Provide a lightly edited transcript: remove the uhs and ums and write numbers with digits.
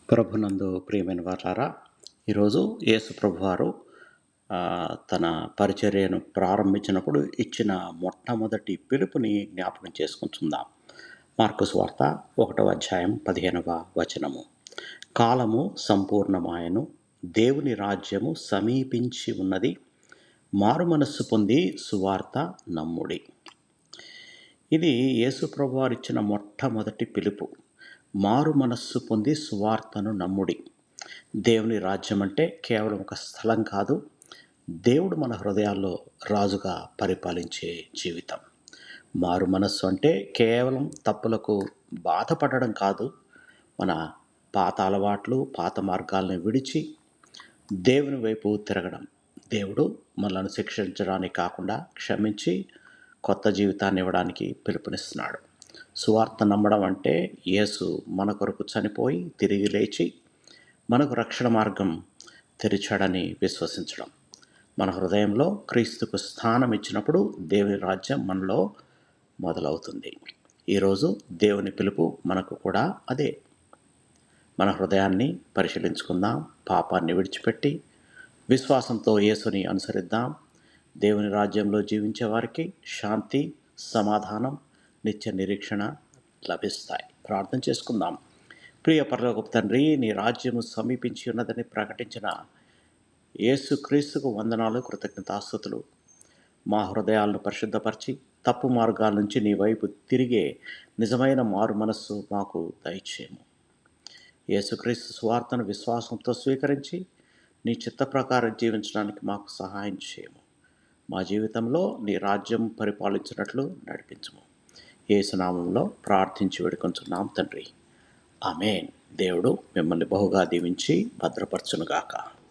ప్రభునందు ప్రియమైన వారలారా, ఈరోజు యేసు ప్రభువారు తన పరిచర్యను ప్రారంభించినప్పుడు ఇచ్చిన మొట్టమొదటి పిలుపుని జ్ఞాపకం చేసుకుంటుందాం. మార్కు సువార్త 1వ అధ్యాయం 15వ వచనము. కాలము సంపూర్ణమాయెను, దేవుని రాజ్యము సమీపించి ఉన్నది, మారుమనస్సు పొంది సువార్త నమ్ముడి. ఇది యేసు ప్రభువారు ఇచ్చిన మొట్టమొదటి పిలుపు. మారు మనస్సు పొంది సువార్తను నమ్ముడి. దేవుని రాజ్యం అంటే కేవలం ఒక స్థలం కాదు, దేవుడు మన హృదయాల్లో రాజుగా పరిపాలించే జీవితం. మారు మనస్సు అంటే కేవలం తప్పులకు బాధపడడం కాదు, మన పాత అలవాట్లు, పాత మార్గాలను విడిచి దేవుని వైపు తిరగడం. దేవుడు మనల్ని శిక్షించడానికి కాకుండా క్షమించి కొత్త జీవితాన్ని ఇవ్వడానికి పిలుపునిస్తున్నాడు. సువార్త నమ్మడం అంటే యేసు మన కొరకు చనిపోయి తిరిగి లేచి మనకు రక్షణ మార్గం తెరిచాడని విశ్వసించడం. మన హృదయంలో క్రీస్తుకు స్థానం ఇచ్చినప్పుడు దేవుని రాజ్యం మనలో మొదలవుతుంది. ఈరోజు దేవుని పిలుపు మనకు కూడా అదే. మన హృదయాన్ని పరిశీలించుకుందాం, పాపాన్ని విడిచిపెట్టి విశ్వాసంతో యేసుని అనుసరిద్దాం. దేవుని రాజ్యంలో జీవించే వారికి శాంతి, సమాధానం, నిత్య నిరీక్షణ లభిస్తాయి. ప్రార్థన చేసుకుందాం. ప్రియ పరలోకపు తండ్రి, నీ రాజ్యము సమీపించి ఉన్నదని ప్రకటించిన యేసుక్రీస్తుకు వందనాలు, కృతజ్ఞతాస్తుతులు. మా హృదయాలను పరిశుద్ధపరిచి తప్పు మార్గాల నుంచి నీ వైపు తిరిగే నిజమైన మారు మనస్సు మాకు దయచేయము. యేసుక్రీస్తు సువార్తను విశ్వాసంతో స్వీకరించి నీ చిత్త ప్రకారం జీవించడానికి మాకు సహాయం చేయము. మా జీవితంలో నీ రాజ్యం పరిపాలించినట్లు నడిపించము. యేసు నామములో ప్రార్థించి వేడుకొంచున్నాం తండ్రి. ఆమేన్. దేవుడు మిమ్మల్ని బహుగా దీవించి భద్రపరచునుగాక.